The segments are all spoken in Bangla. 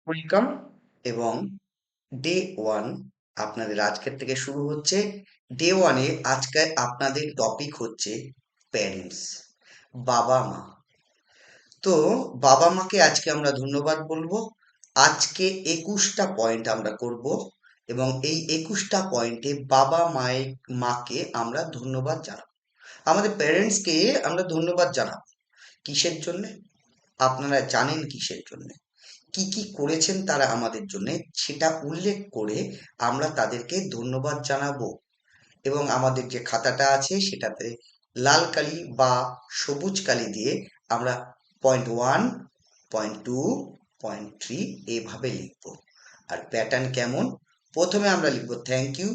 ওয়েলকাম এবং ডে ওয়ান আপনাদের আজকের থেকে শুরু হচ্ছে। ডে ওয়ানে আজকে আপনাদের টপিক হচ্ছে প্যারেন্টস, বাবা মা। তো বাবা মাকে আজকে আমরা ধন্যবাদ বলবো। আজকে 21টা পয়েন্ট আমরা করব এবং এই 21টা পয়েন্টে বাবা মাকে আমরা ধন্যবাদ জানাবো। আমাদের প্যারেন্টসকে আমরা ধন্যবাদ জানাবো কিসের জন্য? আপনারা জানেন কিসের জন্য? কি কি করেছেন তারা আমাদের জন্য, সেটা উল্লেখ করে আমরা তাদেরকে ধন্যবাদ জানাবো। এবং আমাদের যে খাতাটা আছে সেটাতে লাল কালি বা সবুজ কালি দিয়ে আমরা point one, point two, point three এভাবে লিখব। আর প্যাটার্ন কেমন? প্রথমে আমরা লিখব থ্যাংক ইউ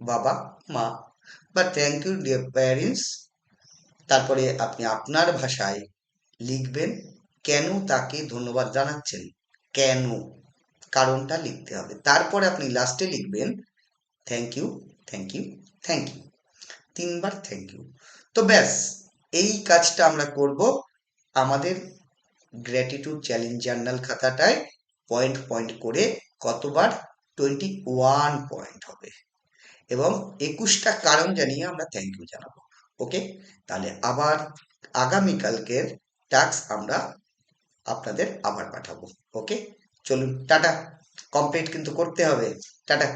বাবা মা বা থ্যাংক ইউ ডিয়ার প্যারেন্টস। তারপরে আপনি আপনার ভাষায় লিখবেন কেন তাকে ধন্যবাদ জানাচ্ছেন, কেন, কারণটা লিখতে হবে। তারপরে আপনি লাস্টে লিখবেন thank you, thank you, thank you, 3বার থ্যাংক ইউ। তো ব্যাস, এই কাজটা আমরা করব আমাদের গ্র্যাটিটিউড চ্যালেঞ্জ জার্নাল খাতাটায়। পয়েন্ট পয়েন্ট করে কতবার? 21 পয়েন্ট হবে এবং 21টা কারণ জানিয়ে আমরা থ্যাংক ইউ জানাবো। ওকে, তাহলে আবার আগামীকালকের টাস্ক আমরা আপনাদের আবার পাঠাবো। ওকে, চলুন টাটা। কমপ্লিট কিন্তু করতে হবে। টাটা।